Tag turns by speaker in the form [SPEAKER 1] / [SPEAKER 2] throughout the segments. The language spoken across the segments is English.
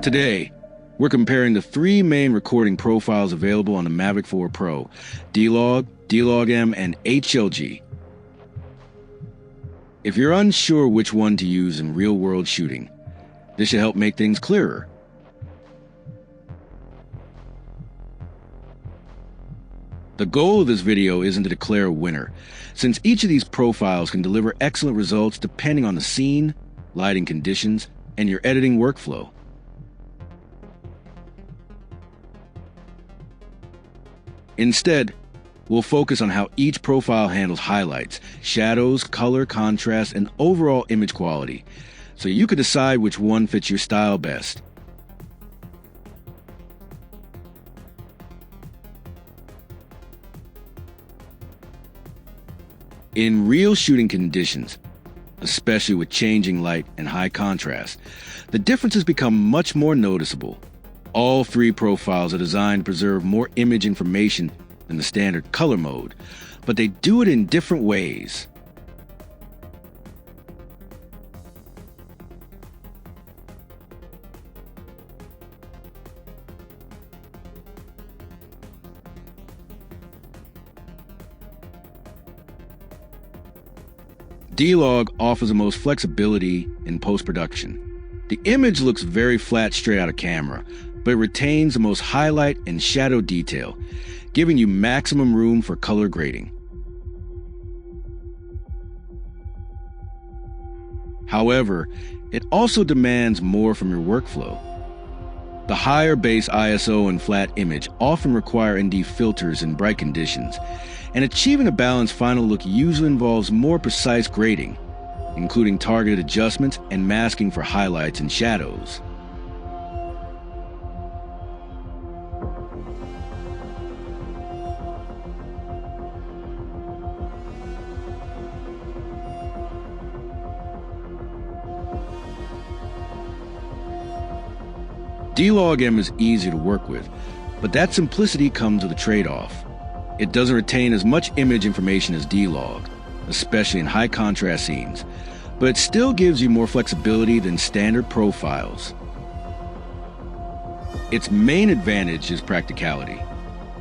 [SPEAKER 1] Today, we're comparing the three main recording profiles available on the Mavic 4 Pro: D-Log, D-Log-M, and HLG. If you're unsure which one to use in real-world shooting, this should help make things clearer. The goal of this video isn't to declare a winner, since each of these profiles can deliver excellent results depending on the scene, lighting conditions, and your editing workflow. Instead, we'll focus on how each profile handles highlights, shadows, color, contrast, and overall image quality, so you can decide which one fits your style best. In real shooting conditions, especially with changing light and high contrast, the differences become much more noticeable. All three profiles are designed to preserve more image information than the standard color mode, but they do it in different ways. D-Log offers the most flexibility in post-production. The image looks very flat straight out of camera, but it retains the most highlight and shadow detail, giving you maximum room for color grading. However, it also demands more from your workflow. The higher base ISO and flat image often require ND filters in bright conditions, and achieving a balanced final look usually involves more precise grading, including targeted adjustments and masking for highlights and shadows. D-Log-M is easy to work with, but that simplicity comes with a trade-off. It doesn't retain as much image information as D-Log, especially in high contrast scenes, but it still gives you more flexibility than standard profiles. Its main advantage is practicality.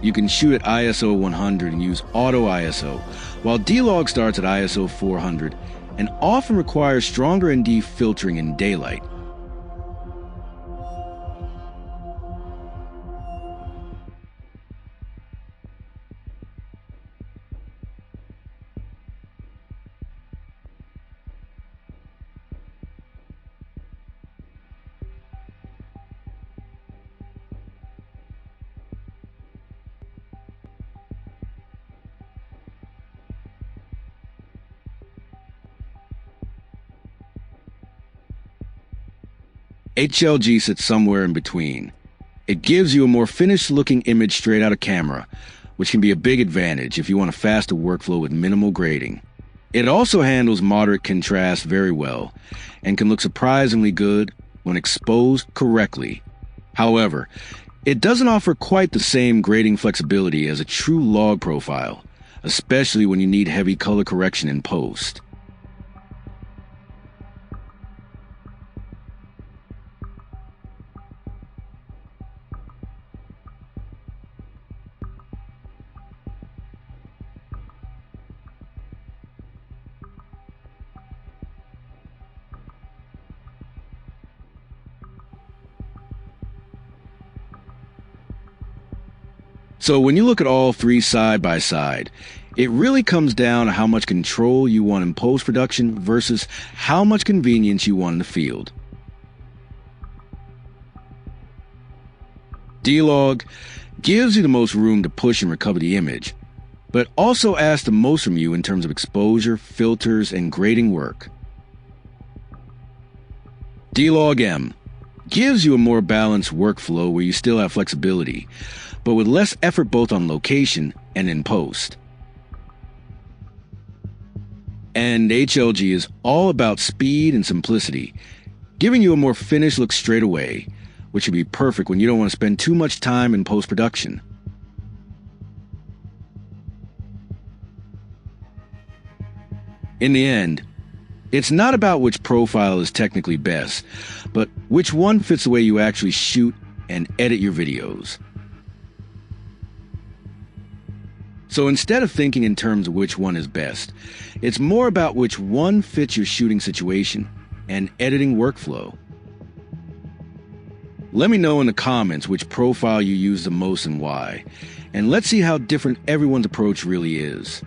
[SPEAKER 1] You can shoot at ISO 100 and use auto ISO, while D-Log starts at ISO 400 and often requires stronger ND filtering in daylight. HLG sits somewhere in between. It gives you a more finished-looking image straight out of camera, which can be a big advantage if you want a faster workflow with minimal grading. It also handles moderate contrast very well, and can look surprisingly good when exposed correctly. However, it doesn't offer quite the same grading flexibility as a true log profile, especially when you need heavy color correction in post. So when you look at all three side by side, it really comes down to how much control you want in post-production versus how much convenience you want in the field. D-Log gives you the most room to push and recover the image, but also asks the most from you in terms of exposure, filters, and grading work. D-Log-M gives you a more balanced workflow where you still have flexibility, but with less effort both on location and in post. And HLG is all about speed and simplicity, giving you a more finished look straight away, which would be perfect when you don't want to spend too much time in post-production. In the end, It's not about which profile is technically best, but which one fits the way you actually shoot and edit your videos. So instead of thinking in terms of which one is best, it's more about which one fits your shooting situation and editing workflow. Let me know in the comments which profile you use the most and why, and let's see how different everyone's approach really is.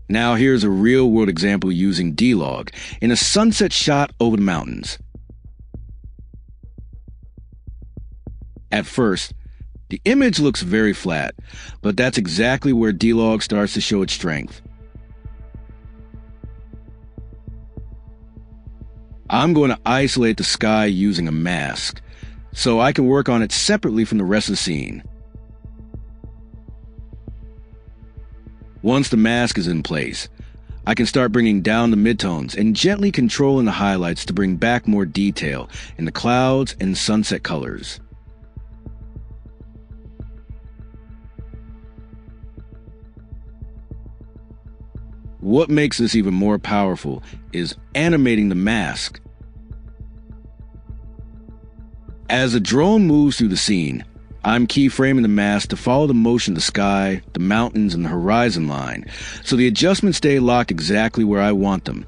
[SPEAKER 1] Now here's a real-world example using D-Log in a sunset shot over the mountains. At first, the image looks very flat, but that's exactly where D-Log starts to show its strength. I'm going to isolate the sky using a mask, so I can work on it separately from the rest of the scene. Once the mask is in place, I can start bringing down the midtones and gently controlling the highlights to bring back more detail in the clouds and sunset colors. What makes this even more powerful is animating the mask. As the drone moves through the scene, I'm keyframing the mask to follow the motion of the sky, the mountains, and the horizon line, so the adjustments stay locked exactly where I want them,